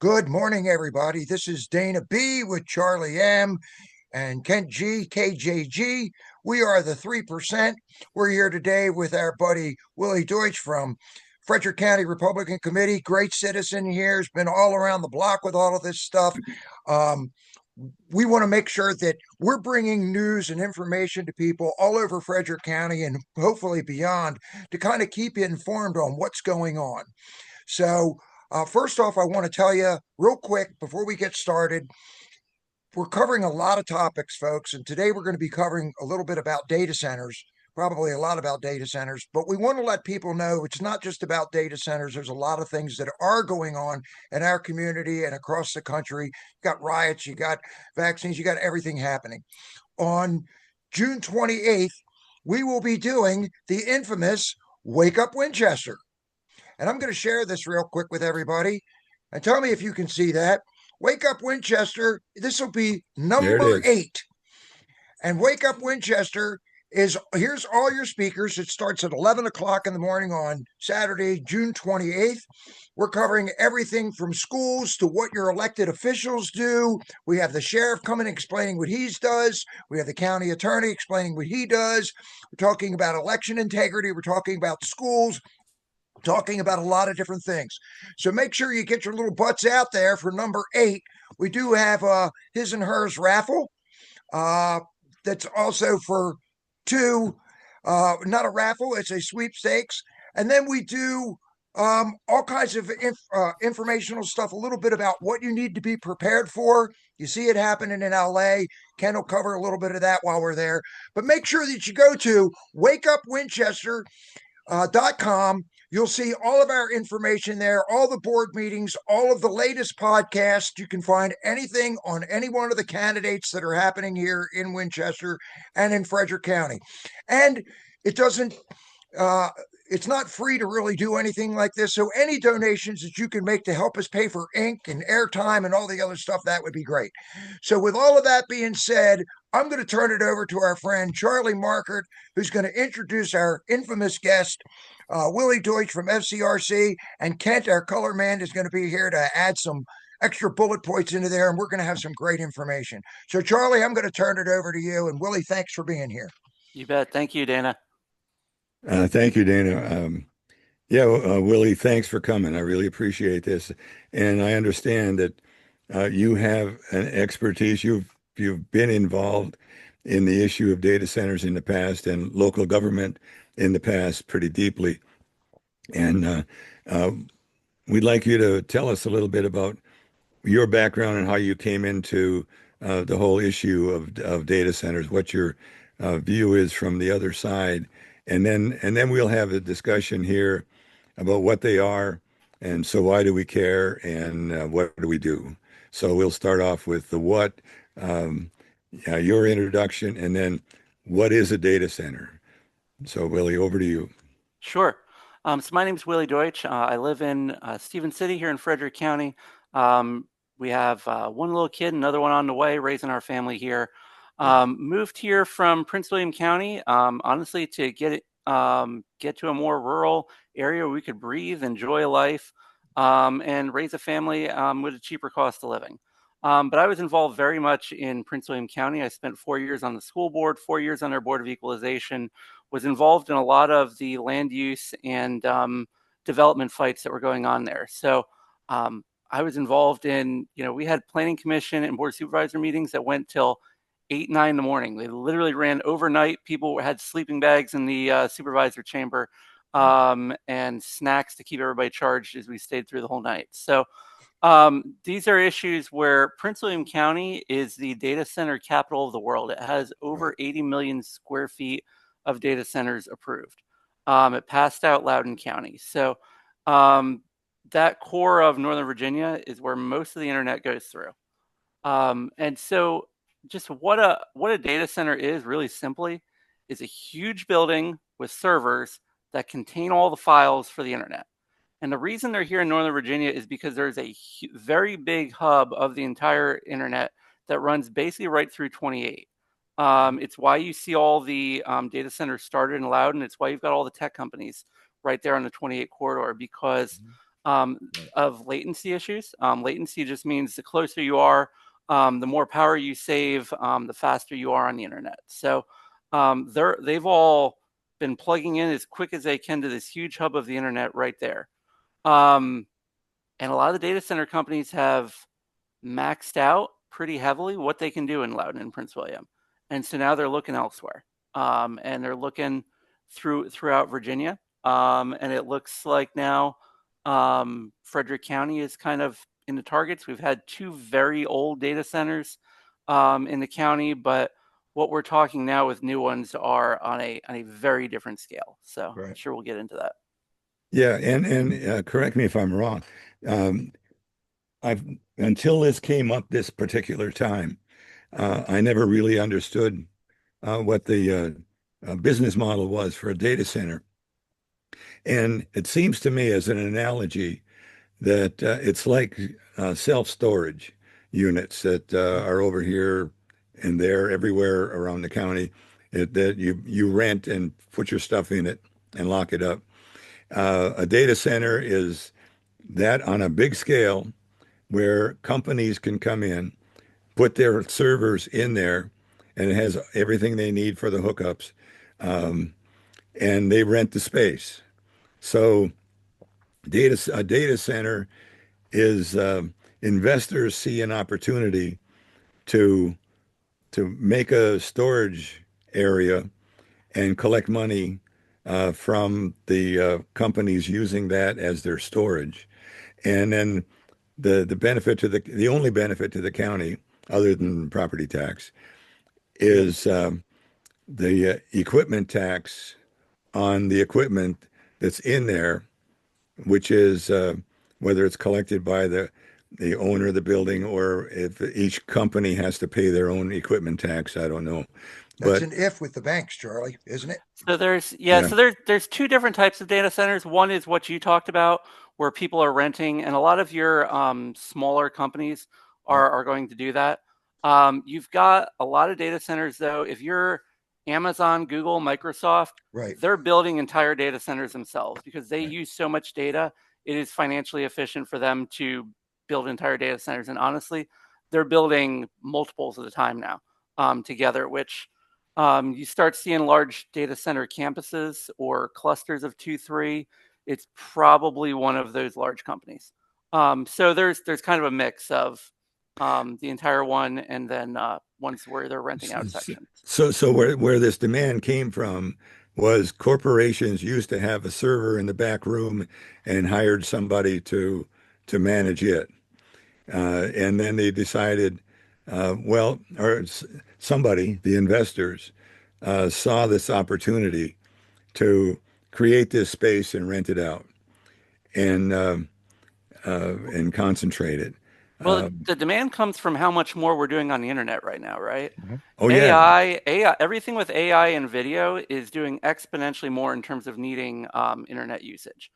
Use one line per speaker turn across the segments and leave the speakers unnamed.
Good morning, everybody. This is Dana B with Charlie M and Kent G, KJG. We are the 3%. We're here today with our buddy Willie Deutsch from Frederick County Republican Committee. Great citizen here. Has been all around the block with all of this stuff. We want to make sure that we're bringing news and information to people all over Frederick County and hopefully beyond to kind of keep you informed on what's going on. So, first off, I want to tell you real quick before we get started, we're covering a lot of topics, folks, and today we're going to be covering a little bit about data centers, probably a lot about data centers, but we want to let people know it's not just about data centers. There's a lot of things that are going on in our community and across the country. You got riots, you got vaccines, you got everything happening. On June 28th, we will be doing the infamous Wake Up Winchester. And I'm going to share this real quick with everybody and tell me if you can see that. Wake Up Winchester, this will be
There it
number
is.
8. And Wake Up Winchester is, here's all your speakers. It starts at 11 o'clock in the morning on Saturday, June 28th. We're covering everything from schools to what your elected officials do. We have the sheriff coming explaining what he does. We have the county attorney explaining what he does. We're talking about election integrity. We're talking about schools, talking about a lot of different things. So make sure you get your little butts out there for number 8. We do have his and hers raffle. That's also for 2. Not a raffle, it's a sweepstakes. And then we do all kinds of informational stuff, a little bit about what you need to be prepared for. You see it happening in LA. Ken will cover a little bit of that while we're there. But make sure that you go to wakeupwinchester.com. You'll see all of our information there, all the board meetings, all of the latest podcasts. You can find anything on any one of the candidates that are happening here in Winchester and in Frederick County. And it doesn't, it's not free to really do anything like this. So any donations that you can make to help us pay for ink and airtime and all the other stuff, that would be great. So with all of that being said, I'm going to turn it over to our friend Charlie Markert, who's going to introduce our infamous guest, Willie Deutsch from FCRC, and Kent, our color man, is going to be here to add some extra bullet points into there, and we're going to have some great information. So, Charlie, I'm going to turn it over to you, and Willie, thanks for being here.
You bet. Thank you, Dana.
Thank you, Dana. Willie, thanks for coming. I really appreciate this, and I understand that you have an expertise. You've been involved in the issue of data centers in the past and local government in the past pretty deeply, and we'd like you to tell us a little bit about your background and how you came into the whole issue of data centers, what your view is from the other side, and then we'll have a discussion here about what they are, and so why do we care, and what do we do. So we'll start off with the what, your introduction, and then what is a data center. So Willie, over to you.
Sure. So my name is Willie Deutsch. I live in Stevens City here in Frederick County. We have one little kid, another one on the way, raising our family here. Moved here from Prince William County, honestly, to get to a more rural area where we could breathe, enjoy life, and raise a family with a cheaper cost of living. But I was involved very much in Prince William County. I spent 4 years on the school board, 4 years on their Board of Equalization, was involved in a lot of the land use and development fights that were going on there. So I was involved in, we had planning commission and board supervisor meetings that went till 8, 9 in the morning. They literally ran overnight. People had sleeping bags in the supervisor chamber and snacks to keep everybody charged as we stayed through the whole night. So these are issues where Prince William County is the data center capital of the world. It has over 80 million square feet of data centers approved. It passed out Loudoun County. So that core of Northern Virginia is where most of the internet goes through. And so just what a data center is, really simply, is a huge building with servers that contain all the files for the internet. And the reason they're here in Northern Virginia is because there's a very big hub of the entire internet that runs basically right through 28. It's why you see all the data centers started in Loudoun. It's why you've got all the tech companies right there on the 28 corridor, because of latency issues. Latency just means the closer you are, the more power you save, the faster you are on the internet. So they've all been plugging in as quick as they can to this huge hub of the internet right there. And a lot of the data center companies have maxed out pretty heavily what they can do in Loudoun and Prince William. And so now they're looking elsewhere. And they're looking throughout Virginia. And it looks like now Frederick County is kind of in the targets. We've had 2 very old data centers in the county, but what we're talking now with new ones are on a very different scale. So
Right.
I'm sure we'll get into that.
Yeah, and correct me if I'm wrong. I've until this came up this particular time, I never really understood what the business model was for a data center. And it seems to me, as an analogy, that it's like self-storage units that are over here and there, everywhere around the county, that you rent and put your stuff in it and lock it up. A data center is that on a big scale where companies can come in, put their servers in there, and it has everything they need for the hookups, and they rent the space. So a data center is investors see an opportunity to make a storage area and collect money from the companies using that as their storage. And then the benefit to the only benefit to the county, other than property tax, is the equipment tax on the equipment that's in there, which is whether it's collected by the owner of the building or if each company has to pay their own equipment tax. I don't know.
That's
But
an if with the banks, Charlie, isn't it?
So
Yeah.
so there's 2 different types of data centers. One is what you talked about, where people are renting, and a lot of your smaller companies are going to do that. You've got a lot of data centers, though. If you're Amazon, Google, Microsoft,
Right.
they're building entire data centers themselves because they use so much data. It is financially efficient for them to build entire data centers. And honestly, they're building multiples at a time now together, which you start seeing large data center campuses or clusters of 2, 3. It's probably one of those large companies. So there's kind of a mix of the entire one and then ones where they're renting out sections.
So where this demand came from was corporations used to have a server in the back room and hired somebody to manage it. And then they decided, somebody, the investors, saw this opportunity to create this space and rent it out and concentrate it.
Well, the demand comes from how much more we're doing on the internet right now, right?
Oh yeah,
AI, everything with AI and video is doing exponentially more in terms of needing internet usage.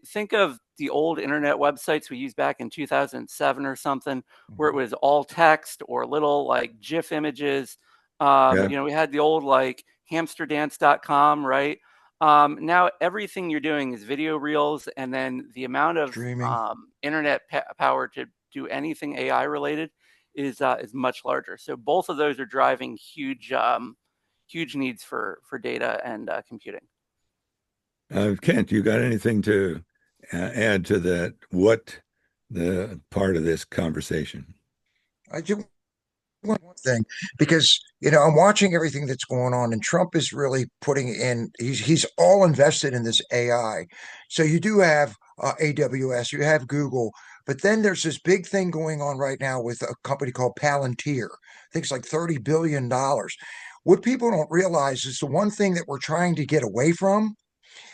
Think of the old internet websites we used back in 2007 or something, where it was all text or little like GIF images.
yeah.
We had the old like hamsterdance.com, right? Now everything you're doing is video reels, and then the amount of
Streaming.
internet power to do anything AI related is much larger. So both of those are driving huge needs for data and computing.
Kent, you got anything to add to that? What the part of this conversation?
I do one thing because I'm watching everything that's going on, and Trump is really putting in. He's all invested in this AI. So you do have AWS, you have Google, but then there's this big thing going on right now with a company called Palantir. I think it's like $30 billion. What people don't realize is the one thing that we're trying to get away from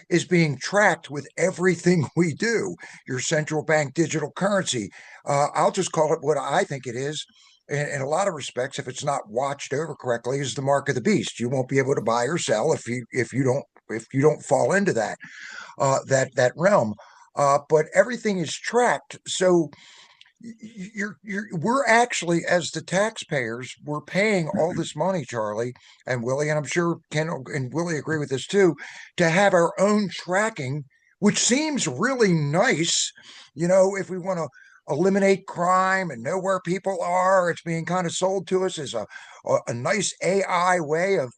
is being tracked with everything we do. Your central bank digital currency. I'll just call it what I think it is. In a lot of respects, if it's not watched over correctly, is the mark of the beast. You won't be able to buy or sell if you don't fall into that realm. But everything is tracked, so we're actually, as the taxpayers, we're paying all this money, Charlie and Willie, and I'm sure Ken and Willie agree with this too, to have our own tracking which seems really nice. If we want to eliminate crime and know where people are, it's being kind of sold to us as a nice AI way of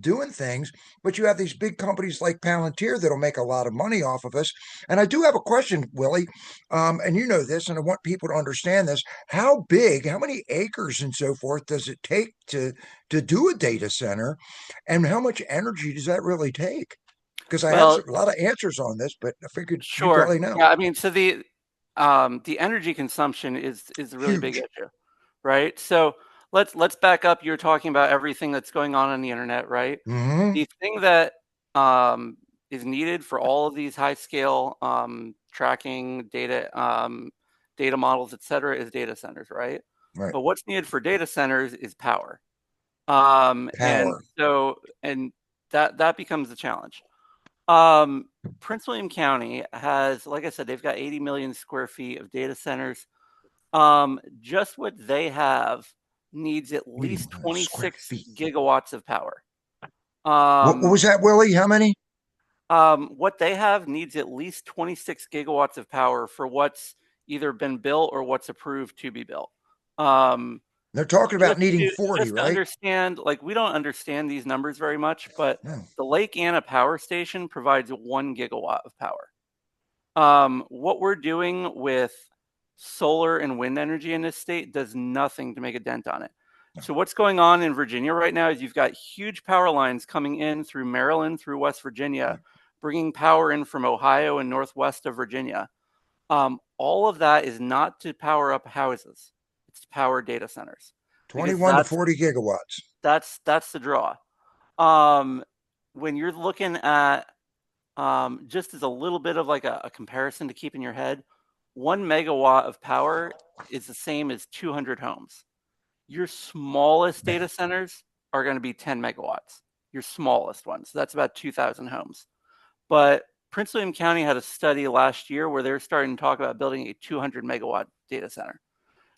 doing things. But you have these big companies like Palantir that'll make a lot of money off of us. And I do have a question, Willie, and you know this, and I want people to understand this. How big, how many acres and so forth does it take to do a data center, and how much energy does that really take? Because I have
Well,
a lot of answers on this, but I figured you
sure.
probably know.
Yeah, I mean, so the energy consumption is a really big
Huge.
issue, right? So let's back up. You're talking about everything that's going on the internet, right?
Hmm.
The thing that um, is needed for all of these high scale tracking data models, et cetera, is data centers, right?
Right.
But what's needed for data centers is power. And
Power.
so, and that becomes the challenge. Um, Prince William County has, like I said, they've got 80 million square feet of data centers. Just what they have needs at
80
least
million square
26
feet.
gigawatts of power.
What was that, Willie? How many?
What they have needs at least 26 gigawatts of power for what's either been built or what's approved to be built. Um,
They're talking about
just
needing
to
40,
just to
right?
understand, like we don't understand these numbers very much, but
No.
the Lake Anna Power Station provides 1 gigawatt of power. What we're doing with solar and wind energy in this state does nothing to make a dent on it. So what's going on in Virginia right now is you've got huge power lines coming in through Maryland, through West Virginia, bringing power in from Ohio and northwest of Virginia. All of that is not to power up houses; it's to power data centers because
21 to 40 gigawatts.
that's the draw. Um, when you're looking at just as a little bit of like a comparison to keep in your head, 1 megawatt of power is the same as 200 homes. Your smallest
Man.
data centers are going to be 10 megawatts, your smallest ones. That's about 2,000 homes. But Prince William County had a study last year where they're starting to talk about building a 200 megawatt data center.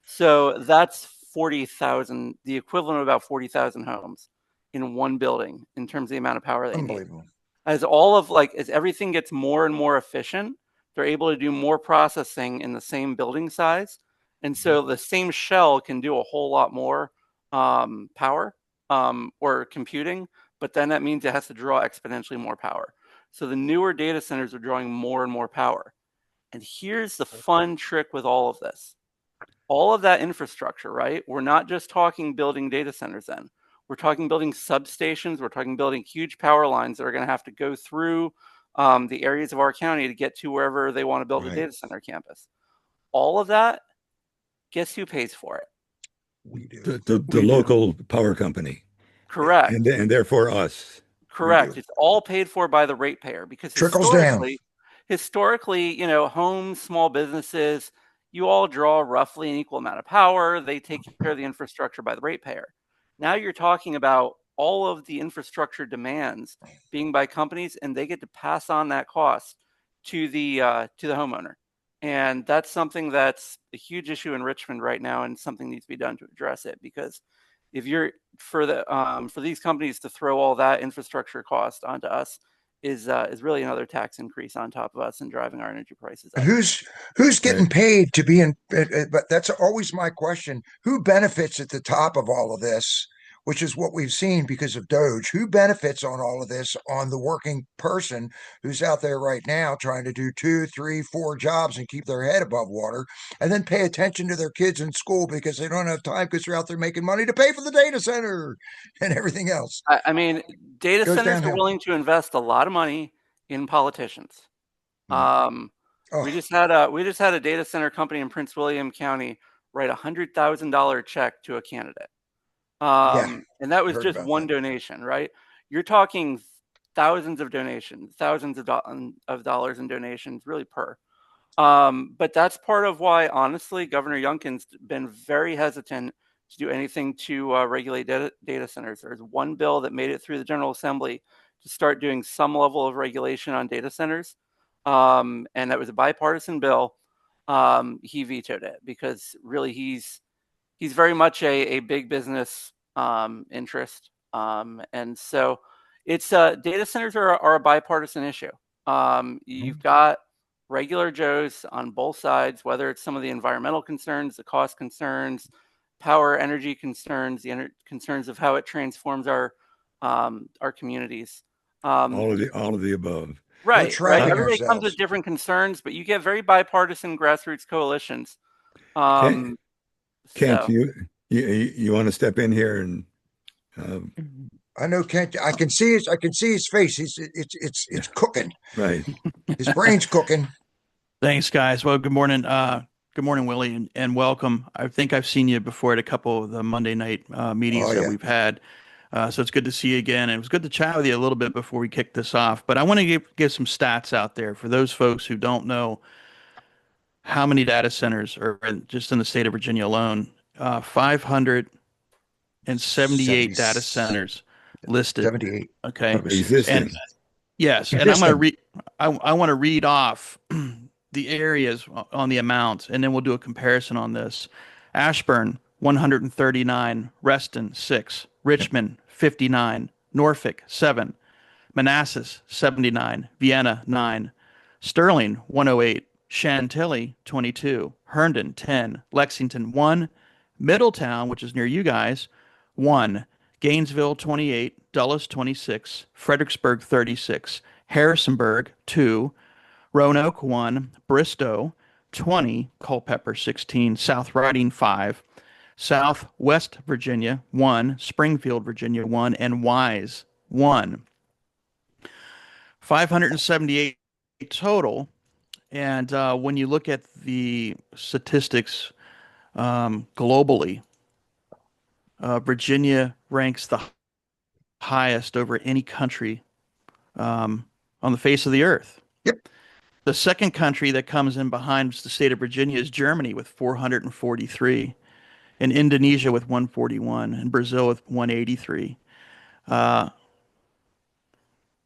So that's 40,000, the equivalent of about 40,000 homes in one building in terms of the amount of power they need.
Unbelievable.
As everything gets more and more efficient, they're able to do more processing in the same building size. And so the same shell can do a whole lot more power or computing, but then that means it has to draw exponentially more power. So the newer data centers are drawing more and more power. And here's the fun trick with all of this. All of that infrastructure, right? We're not just talking building data centers then. We're talking building substations. We're talking building huge power lines that are going to have to go through the areas of our county to get to wherever they want to build a
Right.
data center campus. All of that, guess who pays for it?
We do.
The
We do.
local power company,
Correct.
and therefore us.
We
Correct.
do.
It's all paid for by the ratepayer because
Trickles down.
historically, homes, small businesses, you all draw roughly an equal amount of power. They take care of the infrastructure by the ratepayer. Now you're talking about all of the infrastructure demands being by companies, and they get to pass on that cost to the homeowner. And that's something that's a huge issue in Richmond right now, and something needs to be done to address it. Because if you're for these companies to throw all that infrastructure cost onto us is really another tax increase on top of us and driving our energy prices
And
up.
who's getting paid to be in? But that's always my question. Who benefits at the top of all of this? Which is what we've seen because of Doge. Who benefits on all of this on the working person who's out there right now trying to do 2, 3, 4 jobs and keep their head above water, and then pay attention to their kids in school because they don't have time because they're out there making money to pay for the data center and everything else.
I mean, data
Goes
centers are
downhill.
willing to invest a lot of money in politicians.
Hmm.
Um,
Oh,
we just had a data center company in Prince William County write $100,000 check to a candidate.
yeah,
And that
I
was
heard
just
about
one
that.
donation, right? You're talking thousands of donations, thousands of dollars in donations, really per. But that's part of why, honestly, Governor Youngkin's been very hesitant to do anything to regulate data centers. There's one bill that made it through the General Assembly to start doing some level of regulation on data centers, and that was a bipartisan bill. He vetoed it because really he's very much a big business interest, and so it's data centers are a bipartisan issue. You've got regular Joes on both sides, whether it's some of the environmental concerns, the cost concerns, power, energy concerns, the concerns of how it transforms our communities.
All of the above.
We're
Right.
trapping
Everybody comes
ourselves.
with different concerns, but you get very bipartisan grassroots coalitions.
Kent, Kent,
So
you want to step in here and
I know Kent. I can see his. I can see his face. It's cooking.
right.
His brain's cooking.
Thanks, guys. Well, good morning. Good morning, Willie, and welcome. I think I've seen you before at a couple of the Monday night meetings
Oh,
that
yeah.
we've had. So it's good to see you again. And it was good to chat with you a little bit before we kick this off. But I want to give some stats out there for those folks who don't know how many data centers are just in the state of Virginia alone. 578 data centers listed.
78.
Okay.
Existing.
And yes, and I'm going to read. I want to read off the areas on the amount, and then we'll do a comparison on this. Ashburn, 139. Reston, 6. Richmond, 59. Norfolk, 7. Manassas, 79. Vienna, 9. Sterling, 108. Chantilly, 22. Herndon, 10. Lexington, 1. Middletown, which is near you guys, 1. Gainesville, 28. Dulles, 26. Fredericksburg, 36. Harrisonburg, 2. Roanoke, 1. Bristow, 20. Culpeper, 16. South Riding, 5. Southwest Virginia, 1. Springfield, Virginia, 1. And Wise, 1. 578 total. And when you look at the statistics globally, Virginia ranks the highest over any country on the face of the earth.
Yep.
The second country that comes in behind the state of Virginia is Germany with 443, and Indonesia with 141, and Brazil with 183.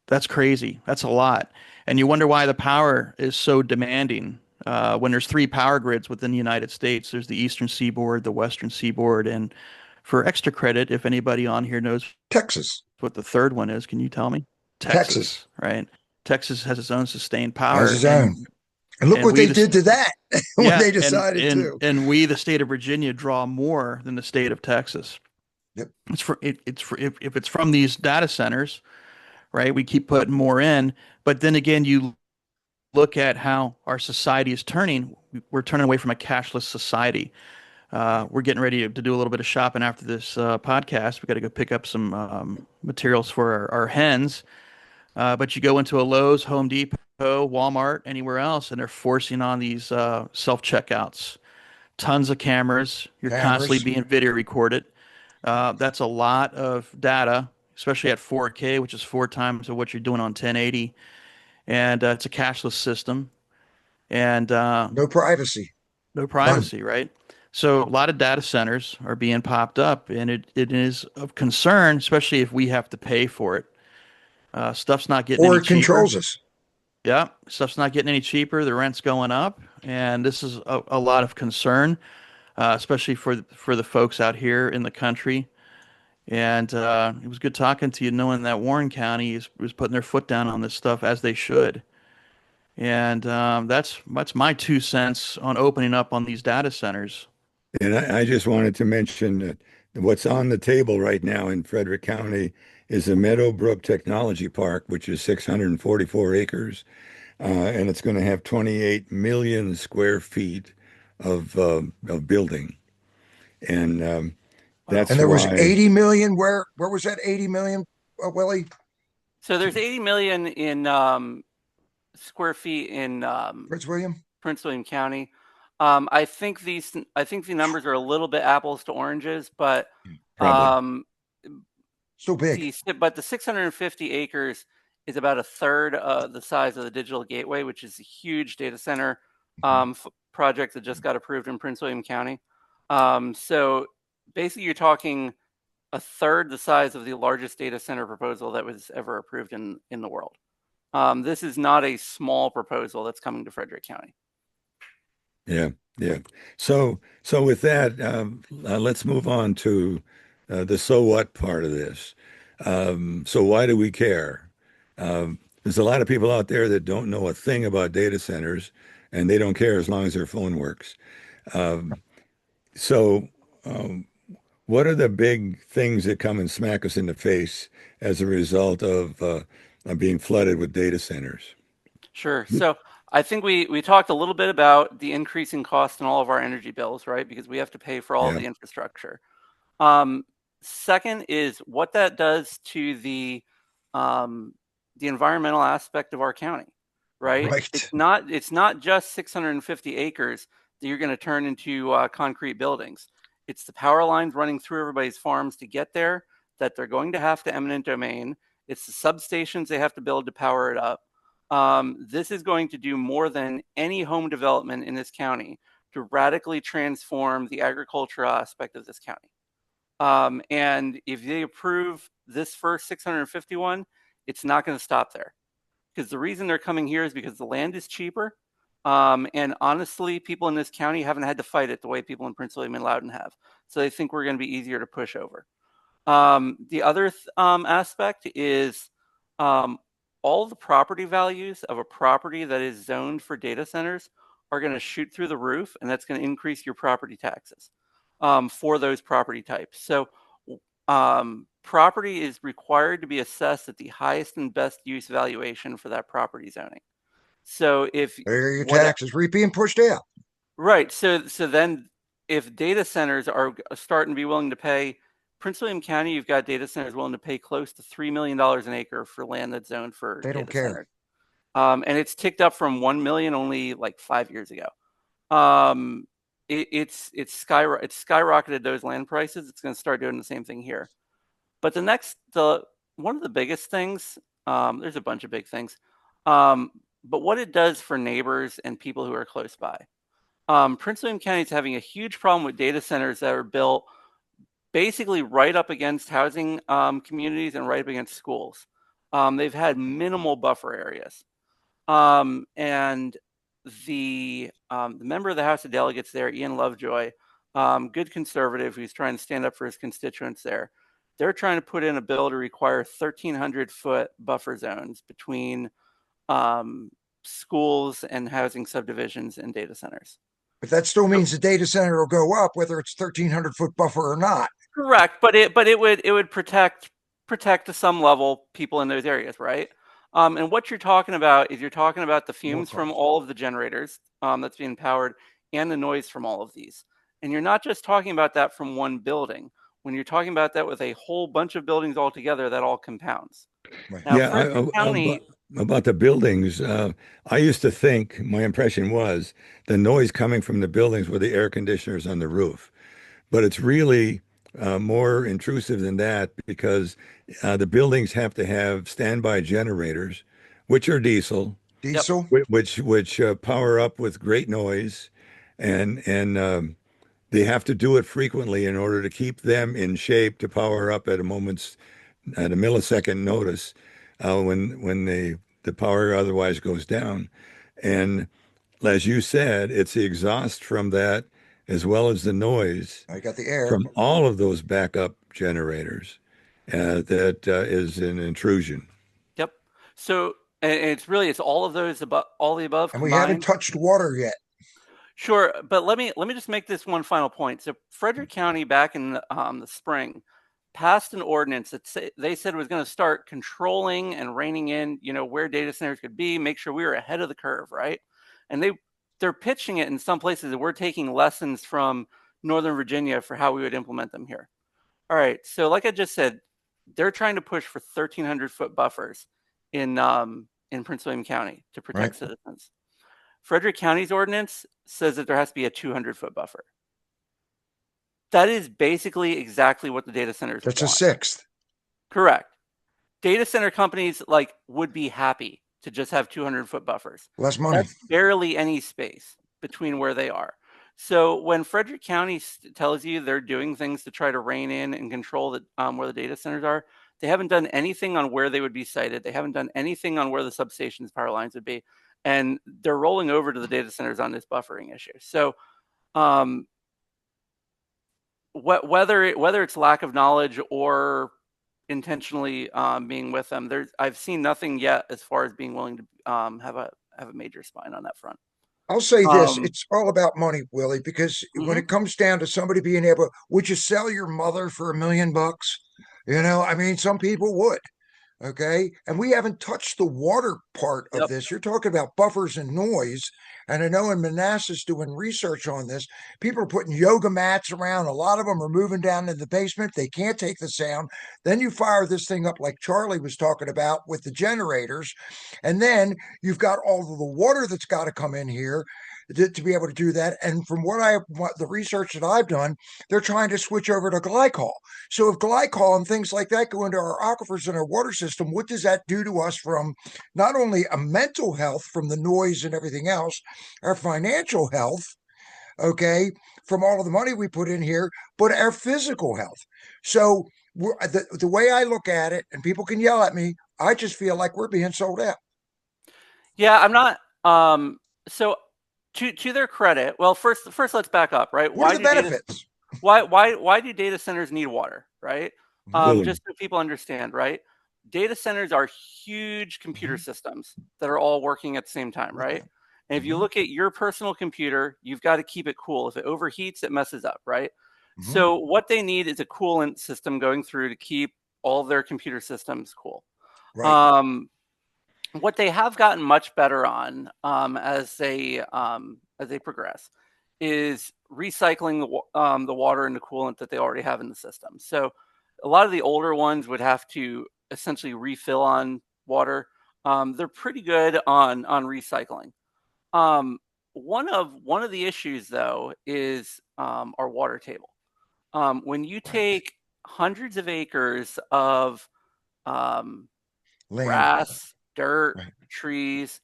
That's crazy. That's a lot. And you wonder why the power is so demanding. When there's 3 power grids within the United States, there's the Eastern Seaboard, the Western Seaboard, and for extra credit, if anybody on here knows
Texas.
what the third one is, can you tell me?
Texas.
Right? Texas has its own sustained power.
Has its own. And look
and
what
we
they did to that when
yeah,
they decided to.
And we, the state of Virginia, draw more than the state of Texas.
Yep.
If it's from these data centers, right? We keep putting more in, but then again, you look at how our society is turning. We're turning away from a cashless society. We're getting ready to do a little bit of shopping after this podcast. We got to go pick up some materials for our hens. But you go into a Lowe's, Home Depot, Walmart, anywhere else, and they're forcing on these self-checkouts. Tons of cameras. You're constantly being video recorded. That's a lot of data, especially at 4K, which is 4 times of what you're doing on 1080. And it's a cashless system. And
no privacy.
No privacy, right? So a lot of data centers are being popped up, and it is of concern, especially if we have to pay for it. Stuff's not getting any cheaper.
Or it controls us.
Yeah, stuff's not getting any cheaper. The rent's going up, and this is a lot of concern, especially for the folks out here in the country. And it was good talking to you, knowing that Warren County was putting their foot down on this stuff as they should. And that's my 2 cents on opening up on these data centers.
And I just wanted to mention that what's on the table right now in Frederick County is the Meadowbrook Technology Park, which is 644 acres, and it's going to have 28 million square feet of building. And that's
and there was
why
80 million. Where was that 80 million, Willie?
So there's 80 million in square feet in
Prince William
County. I think the numbers are a little bit apples to oranges, but
still big.
But the 650 acres is about a third of the size of the Digital Gateway, which is a huge data center project that just got approved in Prince William County. So basically, you're talking a third the size of the largest data center proposal that was ever approved in the world. This is not a small proposal that's coming to Frederick County.
Yeah. So with that, let's move on to the so what part of this. So why do we care? there's a lot of people out there that don't know a thing about data centers, and they don't care as long as their phone works. Um, so, what are the big things that come and smack us in the face as a result of being flooded with data centers?
Sure. So I think we talked a little bit about the increasing cost in all of our energy bills, right? Because we have to pay for all of
Yeah,
the infrastructure. Um, Second is what that does to the environmental aspect of our county, right?
Right.
It's not just 650 acres that you're going to turn into concrete buildings. It's the power lines running through everybody's farms to get there that they're going to have to eminent domain. It's the substations they have to build to power it up. This is going to do more than any home development in this county to radically transform the agricultural aspect of this county. And if they approve this first 651, it's not going to stop there. Because the reason they're coming here is because the land is cheaper. And honestly, people in this county haven't had to fight it the way people in Prince William and Loudoun have. So they think we're going to be easier to push over. The other aspect is all the property values of a property that is zoned for data centers are going to shoot through the roof, and that's going to increase your property taxes for those property types. So property is required to be assessed at the highest and best use valuation for that property zoning. So if
There are your
what
taxes being pushed out.
right, so then if data centers are starting to be willing to pay, Prince William County, you've got data centers willing to pay close to $3 million an acre for land that's zoned for
They don't
data
care.
centers. And it's ticked up from 1 million only like 5 years ago. It's skyrocketed those land prices. It's going to start doing the same thing here. But one of the biggest things, there's a bunch of big things, but what it does for neighbors and people who are close by. Prince William County is having a huge problem with data centers that are built basically right up against housing communities and right up against schools. They've had minimal buffer areas. And the member of the House of Delegates there, Ian Lovejoy, good conservative who's trying to stand up for his constituents there, they're trying to put in a bill to require 1,300-foot buffer zones between schools and housing subdivisions and data centers.
But that still means the data center will go up, whether it's 1,300-foot buffer or not.
Correct, but it would protect to some level people in those areas, right? And what you're talking about is the fumes from all of the generators that's being powered and the noise from all of these. And you're not just talking about that from one building. When you're talking about that with a whole bunch of buildings all together, that all compounds.
Right.
Now,
yeah.
Frederick County,
About the buildings, I used to think my impression was the noise coming from the buildings were the air conditioners on the roof, but it's really more intrusive than that because the buildings have to have standby generators, which are diesel,
Diesel?
which power up with great noise, and they have to do it frequently in order to keep them in shape to power up at a millisecond notice when the power otherwise goes down. And as you said, it's the exhaust from that as well as the noise
I got the air.
from all of those backup generators that is an intrusion.
yep. So and it's all of those all the above
And we
combined.
haven't touched water yet.
Sure, but let me just make this one final point. So Frederick County back in the spring passed an ordinance that they said was going to start controlling and reining in, where data centers could be, make sure we were ahead of the curve, right? And they're pitching it in some places that we're taking lessons from Northern Virginia for how we would implement them here. All right, so like I just said, they're trying to push for 1,300-foot buffers in Prince William County to protect citizens. Frederick County's ordinance says that there has to be a 200-foot buffer. That is basically exactly what the data centers
That's
want.
a sixth.
Correct. Data center companies would be happy to just have 200-foot buffers.
Less money.
That's barely any space between where they are. So when Frederick County tells you they're doing things to try to rein in and control where the data centers are, they haven't done anything on where they would be sited. They haven't done anything on where the substations power lines would be. And they're rolling over to the data centers on this buffering issue. So whether it's lack of knowledge or intentionally being with them. I've seen nothing yet as far as being willing to have a major spine on that front.
I'll say this,
Um,
it's all about money, Willie, because when
mhm.
it comes down to somebody being able, would you sell your mother for $1 million? You know, I mean, some people would. Okay. And we haven't touched the water part of
Yep.
this. You're talking about buffers and noise. And I know in Manassas doing research on this, people are putting yoga mats around. A lot of them are moving down in the basement. They can't take the sound. Then you fire this thing up like Charlie was talking about with the generators. And then you've got all of the water that's got to come in here to be able to do that. And from what the research that I've done, they're trying to switch over to glycol. So if glycol and things like that go into our aquifers and our water system, what does that do to us from not only a mental health from the noise and everything else, our financial health, okay, from all of the money we put in here, but our physical health. So the way I look at it, and people can yell at me, I just feel like we're being sold out.
Yeah, I'm not. So to their credit, well, first let's back up, right?
What are the benefits?
Why do data centers need water, right?
Willie.
Just so people understand, right? Data centers are huge computer
Mhm.
systems that are all working at the same time, right? And if you
Mhm.
look at your personal computer, you've got to keep it cool. If it overheats, it messes up, right?
Mhm.
So what they need is a coolant system going through to keep all their computer systems cool.
Right.
What they have gotten much better on as they progress is recycling the water and the coolant that they already have in the system. So a lot of the older ones would have to essentially refill on water. They're pretty good on recycling. One of the issues though is our water table. When you take hundreds of acres of um,
Land.
grass, dirt,
Right.
trees,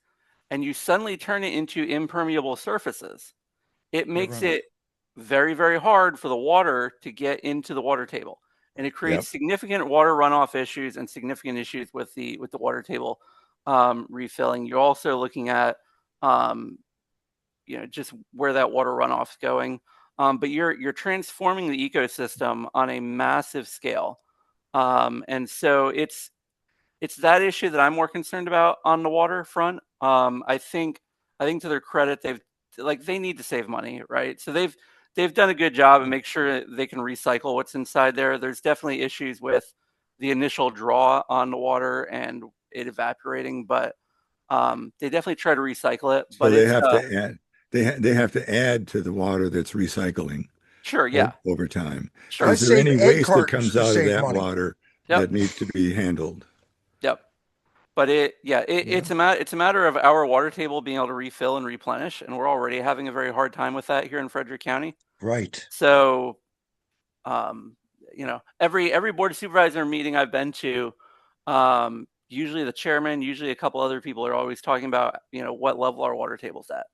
and you suddenly turn it into impermeable surfaces, it makes
runoff.
it very, very hard for the water to get into the water table. And it creates
Yep.
significant water runoff issues and significant issues with the water table refilling. You're also looking at just where that water runoff is going. But you're transforming the ecosystem on a massive scale. And so it's that issue that I'm more concerned about on the waterfront. I think to their credit, they need to save money, right? So they've done a good job and make sure they can recycle what's inside there. There's definitely issues with the initial draw on the water and it evaporating, but they definitely try to recycle it.
So
But
they
it's
have to add, they have to add to the water that's recycling
sure, yeah,
over time.
sure,
I
Is there
save
any
egg
waste that
cartons
comes
to
out of
save
that
money.
water
yep,
that needs to be handled?
yep. But it's a matter of our water table being able to refill and replenish, and we're already having a very hard time with that here in Frederick County.
Right.
So, every board of supervisor meeting I've been to, usually the chairman, usually a couple other people are always talking about, what level our water table's at.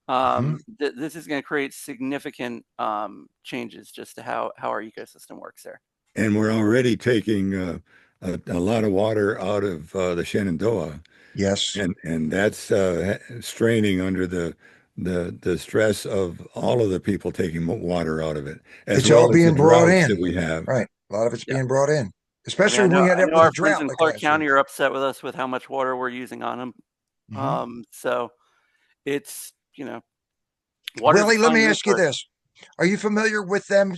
Mhm.
This is going to create significant changes just to how our ecosystem works there.
And we're already taking a lot of water out of the Shenandoah,
Yes.
and that's straining under the stress of all of the people taking water out of it, as
It's
well
all
as the
being brought
droughts
in.
that we have.
Right. A lot of it's
Yeah.
being brought in,
I
especially when we
I
end up
know
with a
our friends
drought
in
like
Clark
last year.
County are upset with us with how much water we're using on them.
Mhm.
So it's, water's a
Willie, let
fine
me ask you
resource.
this. Are you familiar with them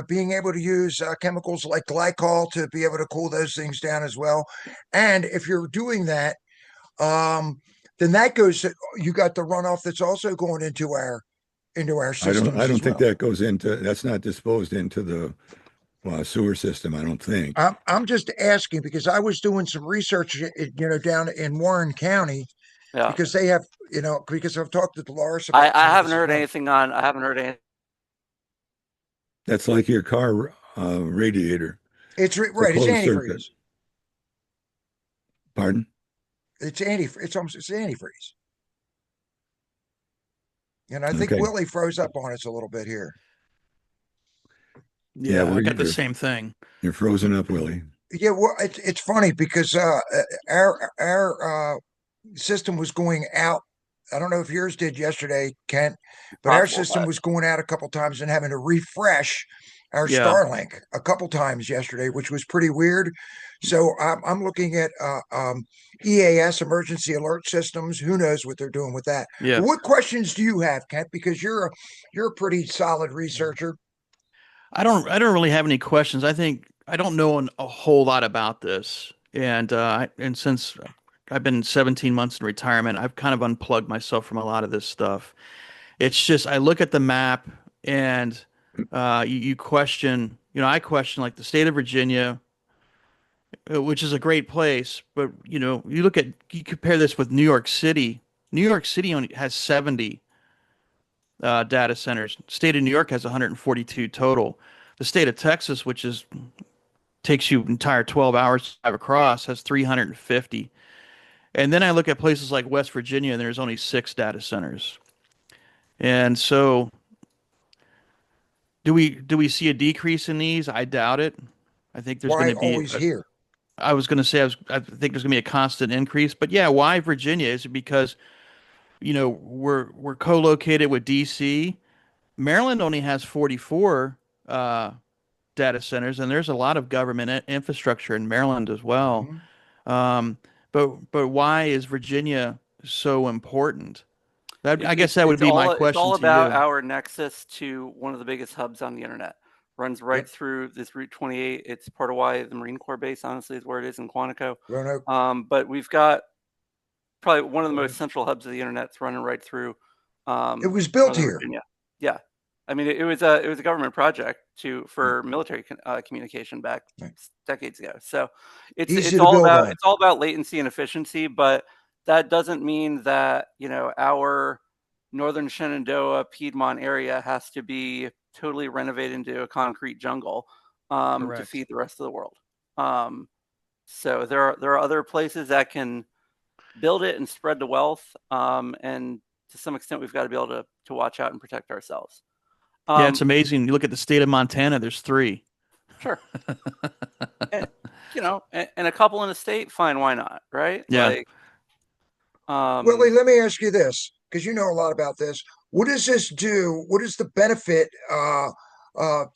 being able to use chemicals like glycol to be able to cool those things down as well? And if you're doing that, then that goes, you got the runoff that's also going into our
I
systems
don't
as
think
well.
that's not disposed into the sewer system, I don't think.
I'm just asking because I was doing some research, down in Warren County
Yeah.
because they have, because I've talked to Dolores
I
about some of
haven't
this as
heard
well.
anything on, I haven't heard anything.
That's like your car radiator.
It's
It's a
right. It's
closed circuit.
antifreeze.
Pardon?
It's antifreeze. And I think
Okay.
Willie froze up on us a little bit here.
Yeah,
Yeah, I got the same thing.
You're frozen up, Willie.
Yeah, well, it's funny because our system was going out I don't know if yours did yesterday, Kent, but our
Possible,
system
but
was going out a couple times and having to refresh our
Yeah.
Starlink a couple times yesterday, which was pretty weird. So I'm looking at EAS, emergency alert systems. Who knows what they're doing with that?
Yeah.
But what questions do you have, Kent? Because you're a pretty solid researcher.
I don't really have any questions. I think I don't know a whole lot about this. And since I've been 17 months in retirement, I've kind of unplugged myself from a lot of this stuff. It's just I look at the map and you question, I question like the state of Virginia, which is a great place, but you compare this with New York City. New York City only has 70 data centers. State of New York has 142 total. The state of Texas, which is takes you entire 12 hours to drive across, has 350. And then I look at places like West Virginia, and there's only 6 data centers. And so, do we see a decrease in these? I doubt it. I think there's going
Why
to be.
always here?
I was going to say I think there's going to be a constant increase. But yeah, why Virginia? Is it because we're co-located with DC? Maryland only has 44 data centers, and there's a lot of government infrastructure in Maryland as well.
Mhm.
Um, but why is Virginia so important? I guess
it's
that would be my
it's
question
all
to
about
you.
our nexus to one of the biggest hubs on the internet. Runs right
Yep.
through this Route 28. It's part of why the Marine Corps base, honestly, is where it is in Quantico.
Roanoke.
But we've got probably one of the most central hubs of the internet. It's running right through
It was built
Northern
here.
Virginia. Yeah, I mean it was a government project for military communication back
Right.
decades ago. So it's
Easy
it's
to
all
build
about
on.
latency and efficiency, but that doesn't mean that our northern Shenandoah Piedmont area has to be totally renovated into a concrete jungle to
Correct.
feed the rest of the world. So there are other places that can build it and spread the wealth. And to some extent, we've got to be able to watch out and protect ourselves.
Yeah, it's
Um,
amazing. You look at the state of Montana, there's 3.
sure. And, and a couple in a state, fine, why not? Right?
Yeah.
Willie, let me ask you this, because you know a lot about this. What does this do? What is the benefit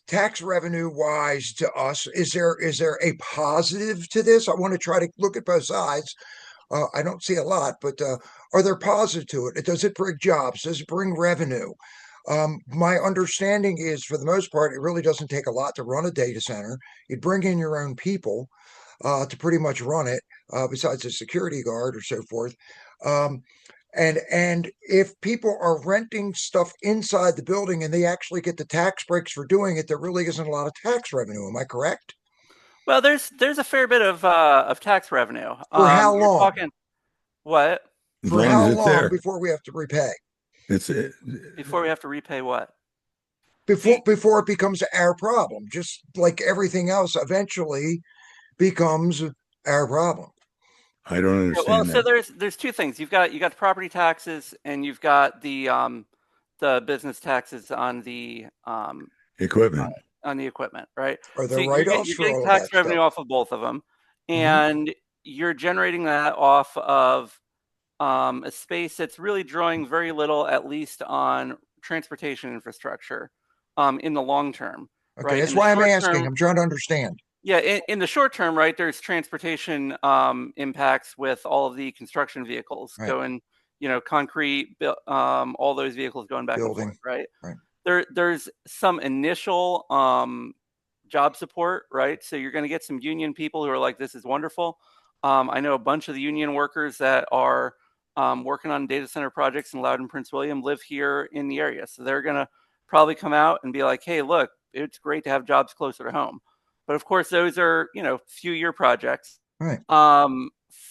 tax revenue wise to us? Is there a positive to this? I want to try to look at both sides. I don't see a lot, but are there positives to it? Does it bring jobs? Does it bring revenue? My understanding is, for the most part, it really doesn't take a lot to run a data center. You'd bring in your own people to pretty much run it, besides a security guard or so forth. Um, and if people are renting stuff inside the building and they actually get the tax breaks for doing it, there really isn't a lot of tax revenue. Am I correct?
Well, there's a fair bit of tax revenue.
For how
You're
long?
talking what
As
For
long as
how
it's
long
there.
before we have to repay?
It's
before we have to repay what?
Before it becomes our problem, just like everything else eventually becomes our problem.
I don't
Well,
understand
so
that.
there's 2 things. You got the property taxes and you've got the business taxes
Equipment.
on the equipment, right?
Are
So
there write-offs
you're
for
getting
all of
tax
that
revenue
stuff?
off of both of them,
Hmm.
and you're generating that off of a space that's really drawing very little, at least on transportation infrastructure, in the long term,
Okay,
right?
that's
In the
why I'm
short
asking.
term,
I'm trying to understand.
yeah, in the short term, right, there's transportation impacts with all of the construction vehicles
Right,
going, concrete, all those vehicles going back and forth,
building.
right?
Right.
There's some initial job support, right? So you're going to get some union people who are like, this is wonderful. I know a bunch of the union workers that are working on data center projects in Loudoun, Prince William live here in the area. So they're going to probably come out and be like, hey, look, it's great to have jobs closer to home. But of course, those are, few year projects.
Right.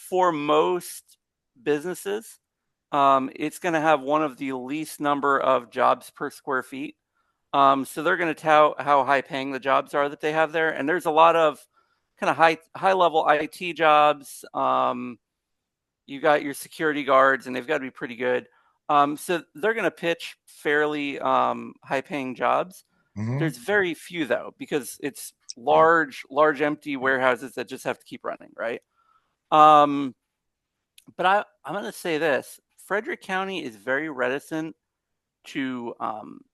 For most businesses, it's going to have one of the least number of jobs per square feet. So they're going to tout how high paying the jobs are that they have there. And there's a lot of kind of high level IT jobs. You got your security guards and they've got to be pretty good. So they're going to pitch fairly high paying jobs.
Hmm.
There's very few though, because it's large empty warehouses that just have to keep running, right? But I'm going to say this: Frederick County is very reticent to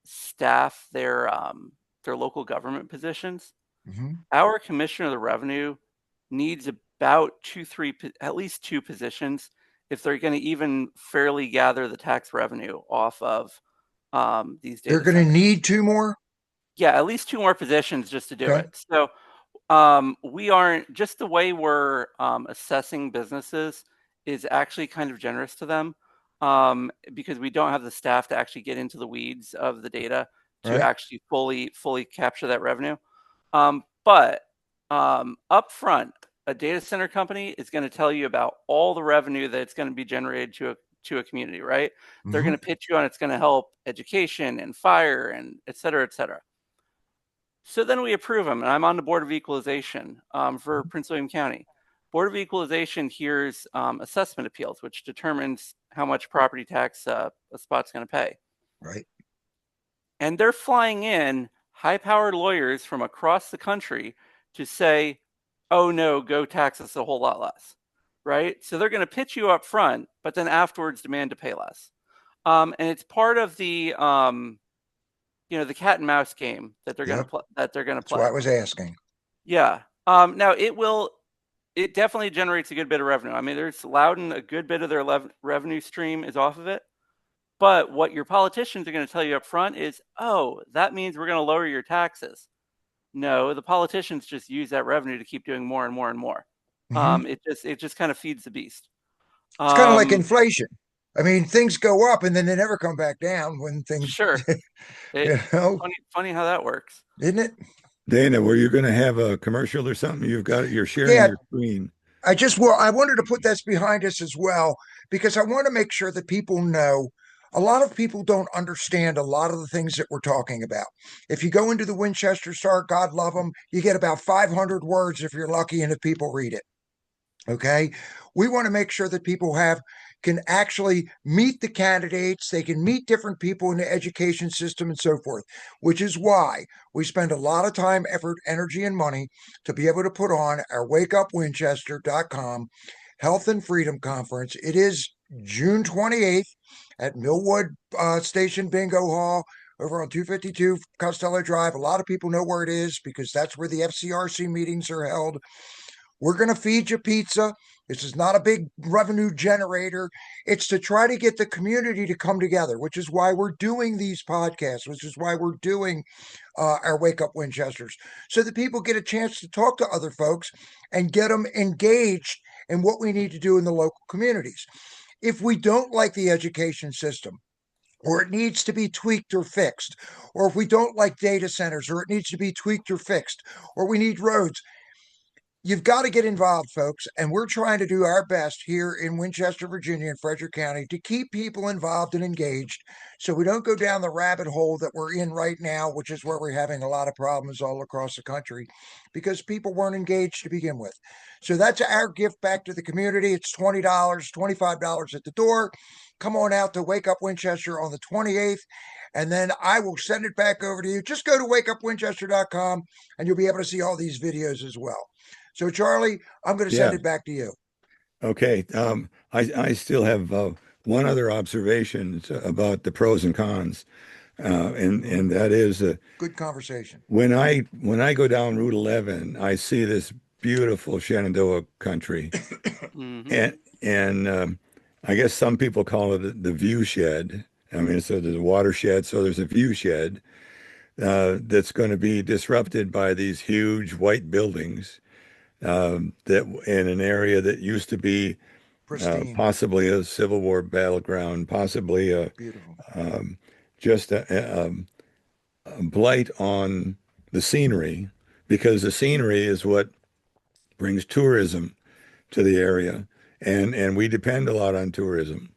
staff their local government positions. Our commissioner of the revenue needs about at least two positions if they're going to even fairly gather the tax revenue off of these data
They're going to need two more?
Yeah, at least two more positions just to do
Okay.
it. So we aren't, just the way we're assessing businesses is actually kind of generous to them because we don't have the staff to actually get into the weeds of the data to actually fully capture that revenue. But up front, a data center company is going to tell you about all the revenue that's going to be generated to a community, right? They're going to pitch you on it's going to help education and fire and et cetera, et cetera. So then we approve them, and I'm on the Board of Equalization for Prince William County. Board of Equalization hears assessment appeals, which determines how much property tax a spot's going to pay.
Right.
And they're flying in high-powered lawyers from across the country to say, oh no, go tax us a whole lot less, right? So they're going to pitch you up front, but then afterwards demand to pay less. And it's part of the the cat and mouse game that they're going to play. That's
why I was asking.
Yeah. Now it definitely generates a good bit of revenue. I mean, there's Loudon, a good bit of their revenue stream is off of it. But what your politicians are going to tell you up front is, oh, that means we're going to lower your taxes. No, the politicians just use that revenue to keep doing more and more and more. It just kind of feeds the beast.
It's kind of like inflation. I mean, things go up and then they never come back down when things.
Sure. Funny how that works,
isn't it?
Dana, were you going to have a commercial or something? You're sharing your screen.
I wanted to put this behind us as well, because I want to make sure that people know a lot of people don't understand a lot of the things that we're talking about. If you go into the Winchester Star, God love them, you get about 500 words if you're lucky and if people read it. Okay. We want to make sure that people can actually meet the candidates. They can meet different people in the education system and so forth, which is why we spend a lot of time, effort, energy, and money to be able to put on our wakeupwinchester.com Health and Freedom Conference. It is June 28th at Millwood Station Bingo Hall over on 252 Costello Drive. A lot of people know where it is because that's where the FCRC meetings are held. We're going to feed you pizza. This is not a big revenue generator. It's to try to get the community to come together, which is why we're doing these podcasts, which is why we're doing our Wake Up Winchesters, so that people get a chance to talk to other folks and get them engaged in what we need to do in the local communities. If we don't like the education system, or it needs to be tweaked or fixed, or if we don't like data centers, or it needs to be tweaked or fixed, or we need roads, you've got to get involved, folks. And we're trying to do our best here in Winchester, Virginia, and Frederick County to keep people involved and engaged so we don't go down the rabbit hole that we're in right now, which is where we're having a lot of problems all across the country because people weren't engaged to begin with. So that's our gift back to the community. It's $20, $25 at the door. Come on out to Wake Up Winchester on the 28th. And then I will send it back over to you. Just go to wakeupwinchester.com and you'll be able to see all these videos as well. So, Charlie, I'm going to send it back to you.
Okay. I still have one other observation about the pros and cons, and that is
good conversation.
When I go down Route 11, I see this beautiful Shenandoah country, and I guess some people call it the view shed. I mean, so there's a watershed, so there's a view shed that's going to be disrupted by these huge white buildings. That in an area that used to be possibly a Civil War battleground, possibly just a blight on the scenery, because the scenery is what brings tourism to the area, and we depend a lot on tourism.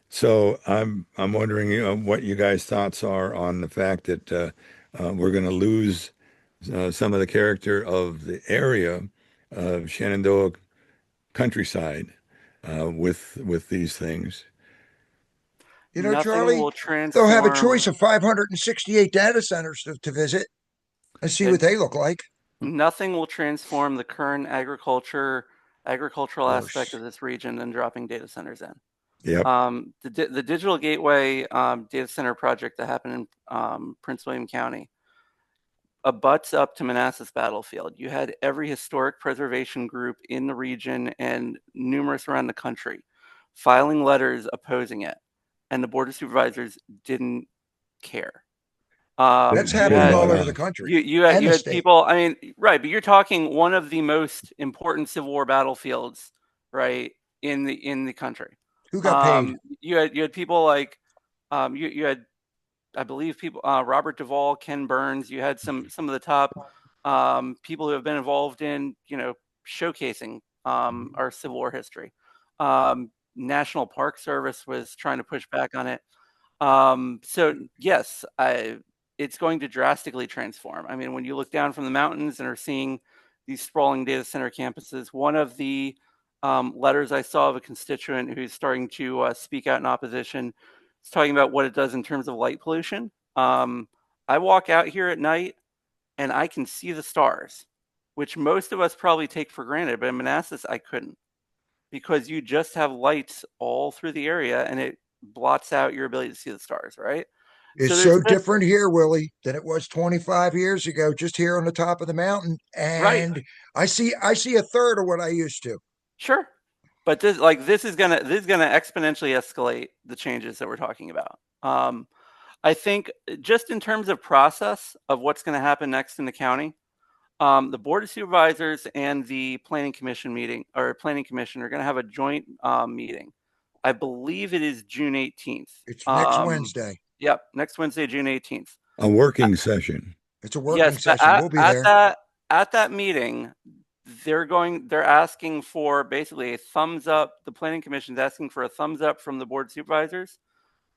So I'm wondering what you guys' thoughts are on the fact that we're going to lose some of the character of the area of Shenandoah countryside with these things.
You know, Charlie, they'll have a choice of 568 data centers to visit and see what they look like.
Nothing will transform the current agricultural aspect of this region than dropping data centers in.
Yep.
The Digital Gateway data center project that happened in Prince William County abuts up to Manassas Battlefield. You had every historic preservation group in the region and numerous around the country filing letters opposing it, and the Board of Supervisors didn't care.
That's happening all over the country.
You had people. I mean, right, but you're talking one of the most important Civil War battlefields, right, in the country.
Who got paid?
You had people like you had, I believe, people Robert Duvall, Ken Burns. You had some of the top people who have been involved in showcasing our Civil War history. National Park Service was trying to push back on it. So yes, it's going to drastically transform. I mean, when you look down from the mountains and are seeing these sprawling data center campuses, one of the letters I saw of a constituent who's starting to speak out in opposition is talking about what it does in terms of light pollution. I walk out here at night and I can see the stars, which most of us probably take for granted, but in Manassas, I couldn't, because you just have lights all through the area and it blots out your ability to see the stars, right?
It's so different here, Willie, than it was 25 years ago, just here on the top of the mountain. And right. I see a third of what I used to.
Sure. But this is gonna exponentially escalate the changes that we're talking about. I think just in terms of process of what's going to happen next in the county, the Board of Supervisors and the Planning Commission are going to have a joint meeting. I believe it is June 18th.
It's next Wednesday.
Yep, next Wednesday, June 18th.
A working session.
It's a working session. We'll be there.
At that meeting, they're asking for basically a thumbs up. The Planning Commission is asking for a thumbs up from the Board of Supervisors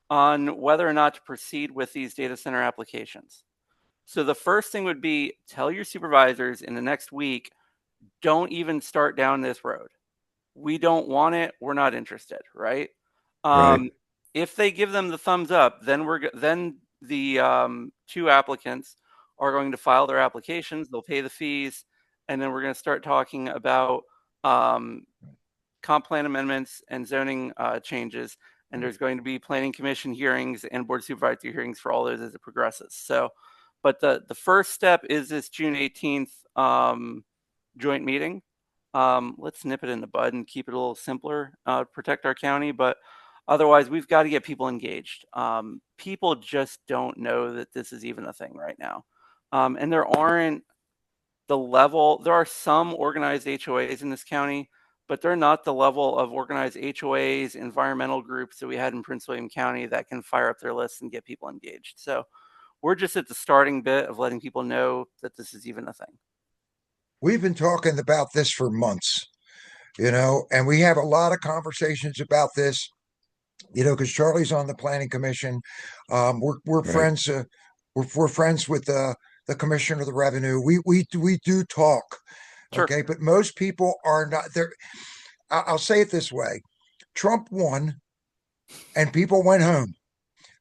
on whether or not to proceed with these data center applications. So the first thing would be, tell your supervisors in the next week, don't even start down this road. We don't want it. We're not interested, right?
Right.
If they give them the thumbs up, then the two applicants are going to file their applications. They'll pay the fees, and then we're going to start talking about comp plan amendments and zoning changes. And there's going to be Planning Commission hearings and Board of Supervisor hearings for all those as it progresses. So, but the first step is this June 18th joint meeting. Let's nip it in the bud and keep it a little simpler, protect our county, but otherwise we've got to get people engaged. People just don't know that this is even a thing right now. And there are some organized HOAs in this county, but they're not the level of organized HOAs, environmental groups that we had in Prince William County that can fire up their lists and get people engaged. So we're just at the starting bit of letting people know that this is even a thing.
We've been talking about this for months, and we have a lot of conversations about this, because Charlie's on the Planning Commission. We're right. Friends. We're friends with the Commissioner of the Revenue. We do talk. Sure. Okay, but most people are not there. I'll say it this way: Trump won, and people went home.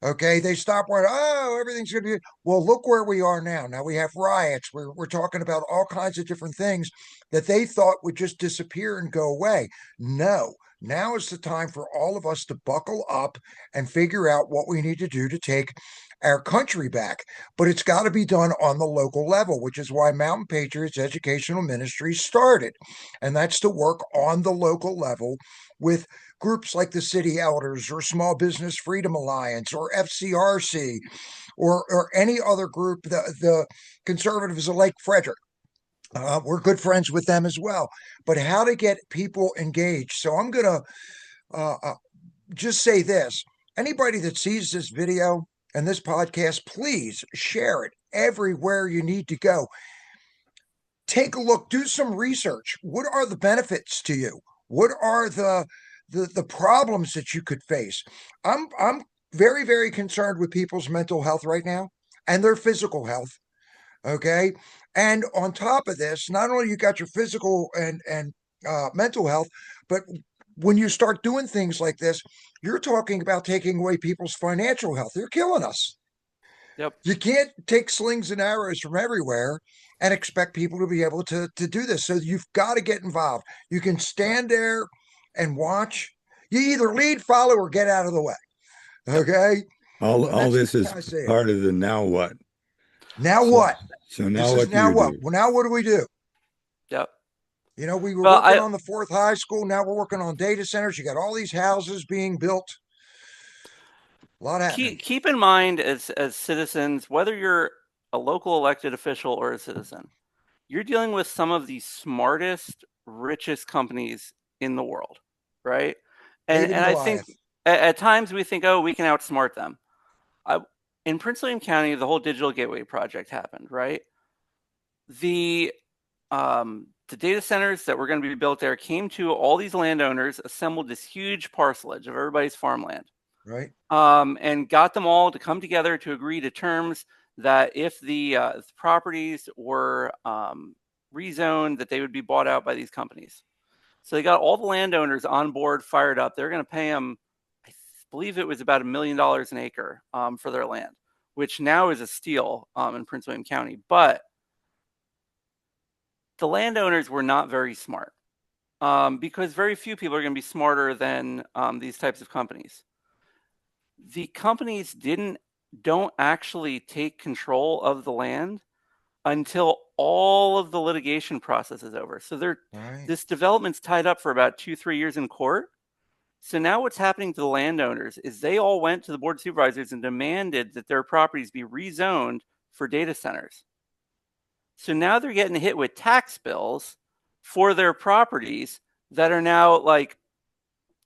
Okay, they stopped worrying. Oh, everything's going to be well. Look where we are now. Now we have riots. We're talking about all kinds of different things that they thought would just disappear and go away. No, now is the time for all of us to buckle up and figure out what we need to do to take our country back. But it's got to be done on the local level, which is why Mountain Patriots Educational Ministry started, and that's to work on the local level with groups like the City Elders or Small Business Freedom Alliance or FCRC or any other group, the conservatives of Lake Frederick. We're good friends with them as well. But how to get people engaged. So I'm going to just say this. Anybody that sees this video and this podcast, please share it everywhere you need to go. Take a look. Do some research. What are the benefits to you? What are the problems that you could face? I'm very, very concerned with people's mental health right now and their physical health. Okay. And on top of this, not only you got your physical and mental health, but when you start doing things like this, you're talking about taking away people's financial health. They're killing us.
Yep.
You can't take slings and arrows from everywhere and expect people to be able to do this. So you've got to get involved. You can stand there and watch. You either lead, follow, or get out of the way. Okay.
All this is
I see it.
part of the now what?
Now
So,
what?
so now
This
what
is
do
now
you
what?
do?
Well, now what do we do?
Yep.
You know, we were
Well,
working on the fourth high school. Now we're working on data centers. You got all these houses being built. A lot happening.
keep in mind as citizens, whether you're a local elected official or a citizen, you're dealing with some of the smartest, richest companies in the world, right?
David
And I think
Goliath.
at times we think, oh, we can outsmart them. In Prince William County, the whole Digital Gateway project happened, right? The data centers that were going to be built there came to all these landowners, assembled this huge parcelage of everybody's farmland,
Right.
and got them all to come together to agree to terms that if the properties were rezoned, that they would be bought out by these companies. So they got all the landowners on board, fired up. They're going to pay them, I believe it was about $1 million an acre for their land, which now is a steal in Prince William County. But the landowners were not very smart because very few people are going to be smarter than these types of companies. The companies don't actually take control of the land until all of the litigation process is over. So this development's tied up for about 2-3 years in court. So now what's happening to the landowners is they all went to the board of supervisors and demanded that their properties be rezoned for data centers. So now they're getting hit with tax bills for their properties that are now like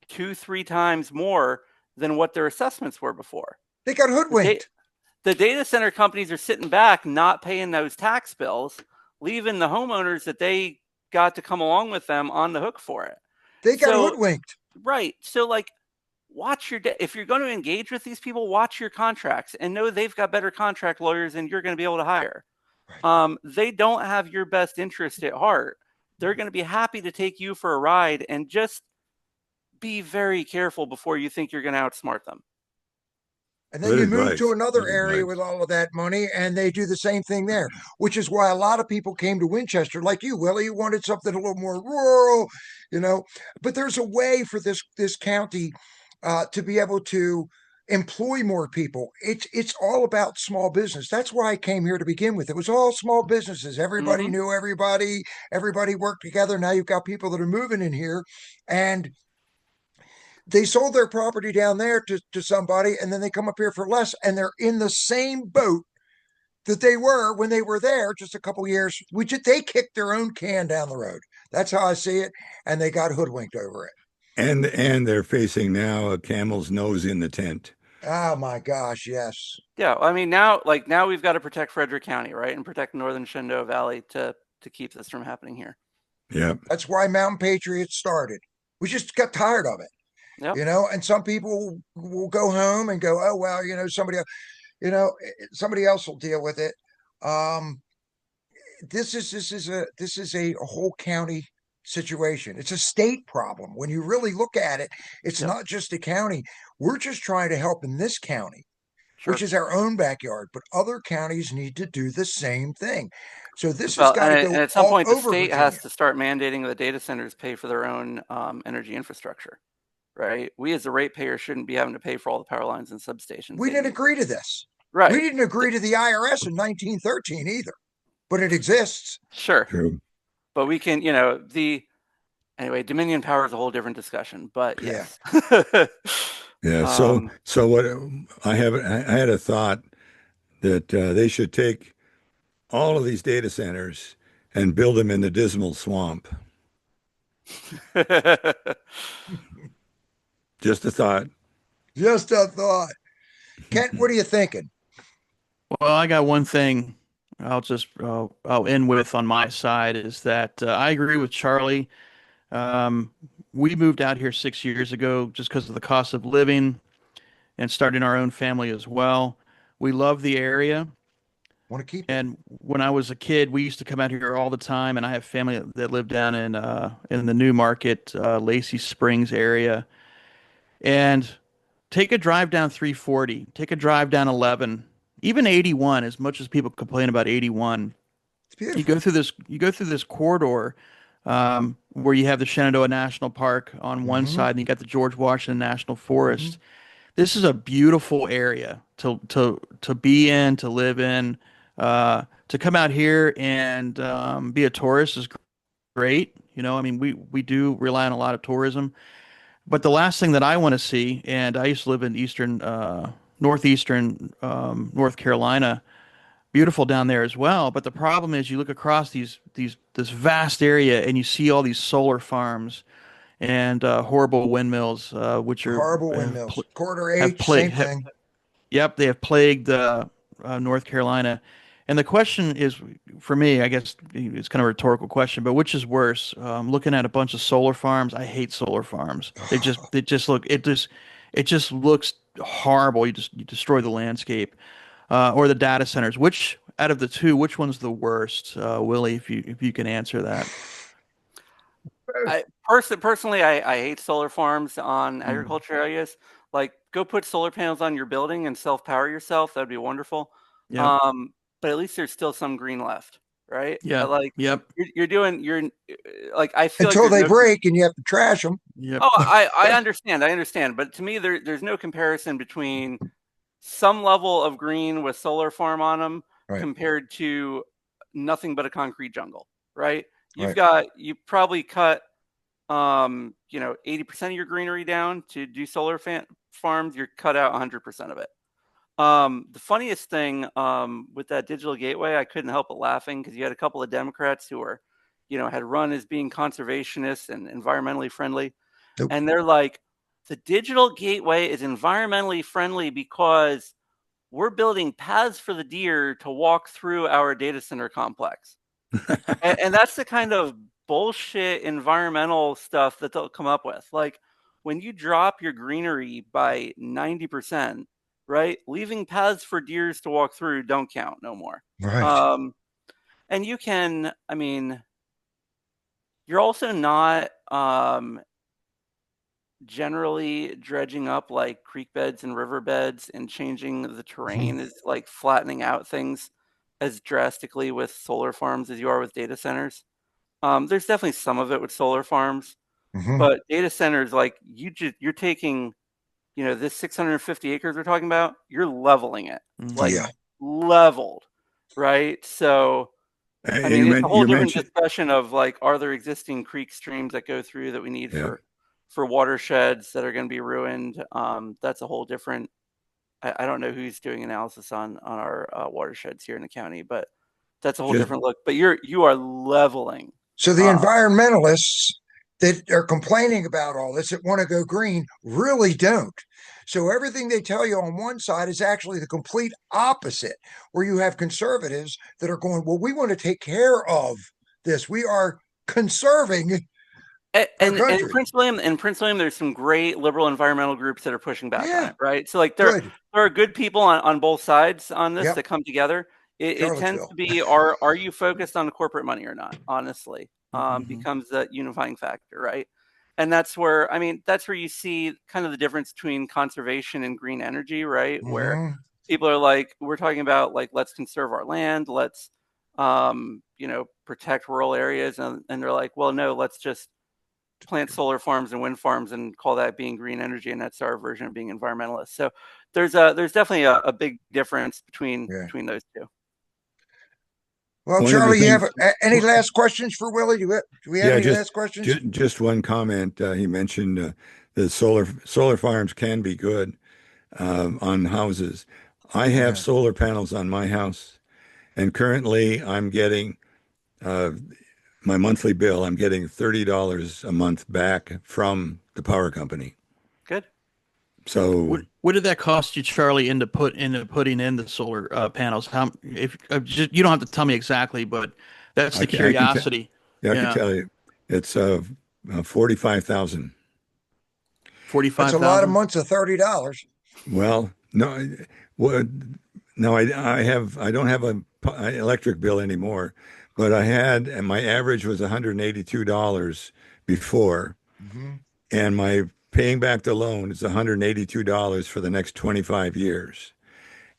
2-3 times more than what their assessments were before.
They got hoodwinked.
The data center companies are sitting back, not paying those tax bills, leaving the homeowners that they got to come along with them on the hook for it.
They got hoodwinked.
Right. So like, watch if you're going to engage with these people, watch your contracts and know they've got better contract lawyers than you're going to be able to hire. Right. They don't have your best interest at heart. They're going to be happy to take you for a ride, and just be very careful before you think you're going to outsmart them.
And then you move to another area with all of that money, and they do the same thing there, which is why a lot of people came to Winchester, like you, Willie. You wanted something a little more rural, you know. But there's a way for this county to be able to employ more people. It's all about small business. That's why I came here to begin with. It was all small businesses. Everybody knew everybody. Everybody worked together. Now you've got people that are moving in here, and they sold their property down there to somebody, and then they come up here for less, and they're in the same boat that they were when they were there just a couple years. They kicked their own can down the road. That's how I see it, and they got hoodwinked over it.
And they're facing now a camel's nose in the tent.
Oh my gosh, yes.
Yeah, I mean now we've got to protect Frederick County, right, and protect Northern Shenandoah Valley to keep this from happening here.
Yeah,
that's why Mountain Patriots started. We just got tired of it. Yep. You know, and some people will go home and go, oh, well, you know, somebody else will deal with it. This is a whole county situation. It's a state problem. When you really look at it, it's not just a county. We're just trying to help in this county, which is our own backyard, but other counties need to do the same thing. So this has got to go.
And at some point, the state
Virginia.
has to start mandating the data centers pay for their own energy infrastructure. Right. We as a ratepayer shouldn't be having to pay for all the power lines and substations.
We didn't agree to this.
Right.
We didn't agree to the IRS in 1913 either, but it exists.
Sure.
True.
But we can, anyway, Dominion power is a whole different discussion, but yes.
Yeah. So what I had a thought that they should take all of these data centers and build them in the Dismal Swamp. Just a thought.
Just a thought. Kent, what are you thinking?
Well, I got one thing I'll end with on my side is that I agree with Charlie. We moved out here 6 years ago just because of the cost of living and starting our own family as well. We love the area.
Want to keep
it. And when I was a kid, we used to come out here all the time, and I have family that live down in the New Market, Lacey Springs area. And take a drive down 340, take a drive down 11, even 81, as much as people complain about 81.
It's beautiful.
You go through this corridor where you have the Shenandoah National Park on one
Mm-hmm.
side, and you got the George Washington National Forest.
Mm-hmm.
This is a beautiful area to be in, to live in, to come out here and be a tourist is great. You know, I mean, we do rely on a lot of tourism, but the last thing that I want to see, and I used to live in northeastern North Carolina, beautiful down there as well. But the problem is, you look across this vast area, and you see all these solar farms and horrible windmills, which are
Horrible windmills. Quarter
have
H,
plagued.
same thing.
Yep, they have plagued North Carolina. And the question is, for me, I guess it's kind of a rhetorical question, but which is worse? Looking at a bunch of solar farms, I hate solar farms. It just looks horrible. You destroy the landscape, or the data centers. Which out of the two, which one's the worst, Willie? If you can answer that.
Personally, I hate solar farms on agriculture areas. Like, go put solar panels on your building and self-power yourself. That'd be wonderful.
Yep.
But at least there's still some green left, right?
Yeah.
Like,
Yep.
you're like, I feel
Until
like
they break and you have to trash them.
Yep.
Oh, I understand. But to me, there's no comparison between some level of green with solar farm on them compared to nothing but a concrete jungle, right? You probably cut 80% of your greenery down to do solar farms. You're cut out 100% of it. The funniest thing with that digital gateway, I couldn't help but laughing because you had a couple of Democrats who were, had run as being conservationists and environmentally friendly.
Nope.
And they're like, the digital gateway is environmentally friendly because we're building paths for the deer to walk through our data center complex. and that's the kind of bullshit environmental stuff that they'll come up with. Like, when you drop your greenery by 90%, right? Leaving paths for deers to walk through don't count no more.
Right.
And you can, I mean, you're also not generally dredging up like creek beds and river beds and changing the terrain is like flattening out things as drastically with solar farms as you are with data centers. There's definitely some of it with solar farms, but data centers, like, you're taking, this 650 acres we're talking about, you're leveling it, like, leveled, right? So, I mean, it's a whole different discussion of like, are there existing creek streams that go through that we need for watersheds that are going to be ruined? That's a whole different. I don't know who's doing analysis on our watersheds here in the county, but that's a whole different look. But you are leveling.
So the environmentalists that are complaining about all this that want to go green really don't. So everything they tell you on one side is actually the complete opposite, where you have conservatives that are going, well, we want to take care of this. We are conserving
and in Prince William, there's some great liberal environmental groups that are pushing back on it, right? So, like, there are good people on both sides on this that come together. It tends to be, are you focused on the corporate money or not? Honestly, becomes the unifying factor, right? And that's where you see kind of the difference between conservation and green energy, right? Where people are like, we're talking about like, let's conserve our land, let's protect rural areas, and they're like, well, no, let's just plant solar farms and wind farms and call that being green energy, and that's our version of being environmentalist. So there's definitely a big difference between those two.
Well, Charlie, you have any last questions for Willie? Do we have any last questions?
Just one comment. He mentioned that solar farms can be good on houses. I have solar panels on my house, and currently I'm getting my monthly bill. I'm getting $30 a month back from the power company.
Good.
So
what did that cost you, Charlie, into putting in the solar panels? How, if you don't have to tell me exactly, but that's the curiosity.
I can tell you, it's 45,000.
45,000.
That's a lot of months of $30.
Well, no, I don't have an electric bill anymore, but I had, and my average was $182 before, and my paying back the loan is $182 for the next 25 years.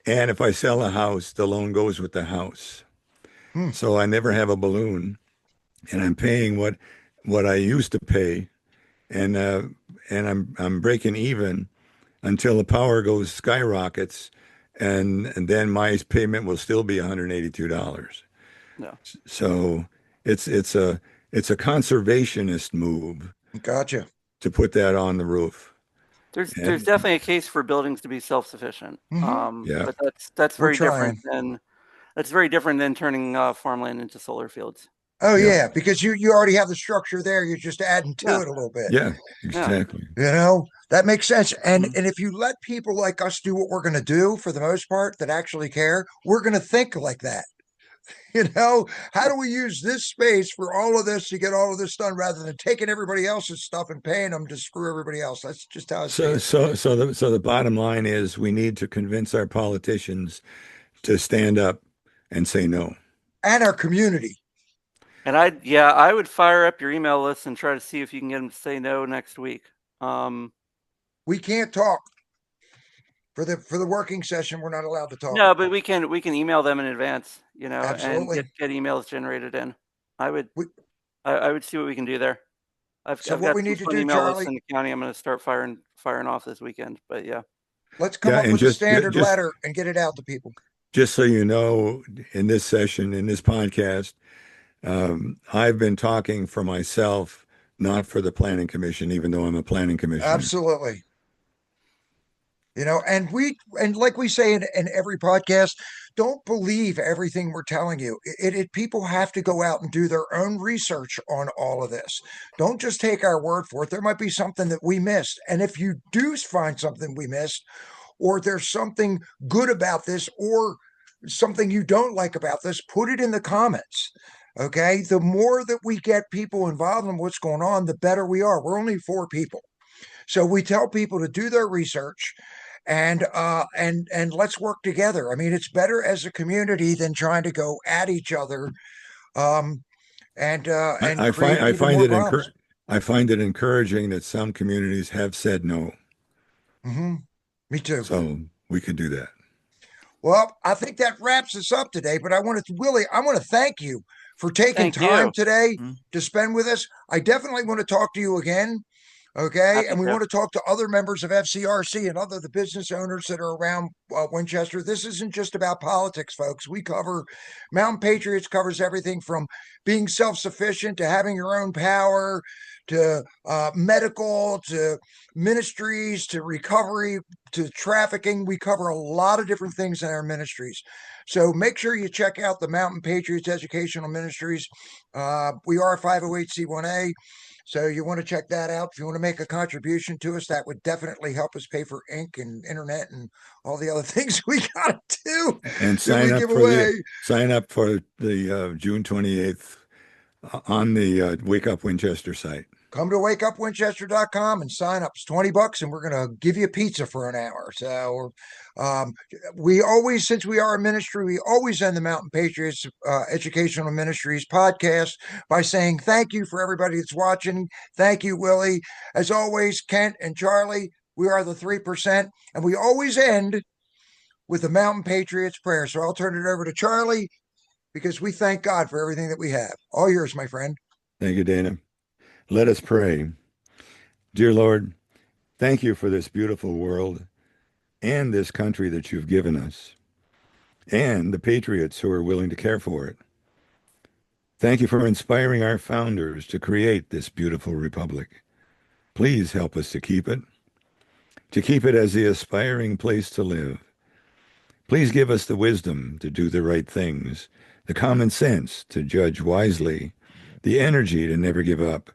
And if I sell a house, the loan goes with the house. So I never have a balloon. and I'm paying what I used to pay, and I'm breaking even until the power goes skyrockets, and then my payment will still be $182.
No.
So it's a conservationist move
Gotcha.
to put that on the roof.
There's
And
definitely a case for buildings to be self-sufficient.
Yeah.
But that's
We're
very different
trying.
than turning farmland into solar fields.
Oh
Yeah.
yeah, because you already have the structure there. You're just adding to
Yeah.
it a little bit.
Yeah,
Yeah.
exactly.
You know, that makes sense. And
Mhm.
and if you let people like us do what we're going to do for the most part that actually care, we're going to think like that. You know, how do we use this space for all of this to get all of this done rather than taking everybody else's stuff and paying them to screw everybody else? That's just how I see it.
So the bottom line is we need to convince our politicians to stand up and say no.
And our community.
And I would fire up your email list and try to see if you can get them to say no next week.
We can't talk for the working session. We're not allowed to talk.
No, but we can email them in advance, and
Absolutely.
get emails generated in. I would
We-
I would see what we can do there. I've
So
I've
what
got
we
some
need to
fun
do,
email lists
Charlie,
in the county. I'm going to start firing off this weekend. But yeah,
let's come
Yeah,
up
and
with a standard
just
letter and get it out to people.
just so you know, in this session, in this podcast, I've been talking for myself, not for the planning commission, even though I'm a planning commissioner.
Absolutely. You know, and like we say in every podcast, don't believe everything we're telling you. People have to go out and do their own research on all of this. Don't just take our word for it. There might be something that we missed. And if you do find something we missed, or there's something good about this, or something you don't like about this, put it in the comments. Okay. The more that we get people involved in what's going on, the better we are. We're only 4 people. So we tell people to do their research and let's work together. I mean, it's better as a community than trying to go at each other um, and create even more problems.
I find it encouraging that some communities have said no.
Me too.
So we could do that.
Well, I think that wraps us up today. But I want to thank you for taking
Thank
time
you.
today
Mhm.
to spend with us. I definitely want to talk to you again. Okay.
Happy
And we
to.
want to talk to other members of FCRC and other the business owners that are around Winchester. This isn't just about politics, folks. We cover Mountain Patriots covers everything from being self-sufficient to having your own power to medical to ministries to recovery to trafficking. We cover a lot of different things in our ministries. So make sure you check out the Mountain Patriots Educational Ministries. We are 508c1A. So you want to check that out. If you want to make a contribution to us, that would definitely help us pay for ink and internet and all the other things we got to do.
And sign up for the June 28th on the Wake Up Winchester site.
Come to wakeupwinchester.com and sign up. It's $20 and we're going to give you a pizza for an hour. So we always, since we are a ministry, we always end the Mountain Patriots Educational Ministries podcast by saying thank you for everybody that's watching. Thank you, Willie. As always, Kent and Charlie, we are the 3%. And we always end with the Mountain Patriots prayer. So I'll turn it over to Charlie because we thank God for everything that we have. All yours, my friend.
Thank you, Dana. Let us pray. Dear Lord, thank you for this beautiful world and this country that you've given us and the patriots who are willing to care for it. Thank you for inspiring our founders to create this beautiful republic. Please help us to keep it as the aspiring place to live. Please give us the wisdom to do the right things, the common sense to judge wisely, the energy to never give up,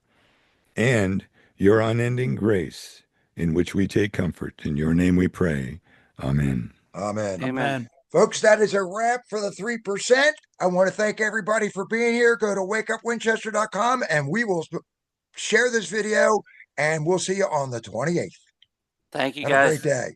and your unending grace in which we take comfort. In your name we pray. Amen.
Amen.
Amen.
Folks, that is a wrap for the 3%. I want to thank everybody for being here. Go to wakeupwinchester.com and we will share this video and we'll see you on the 28th.
Thank you,
Have
guys.
a great day.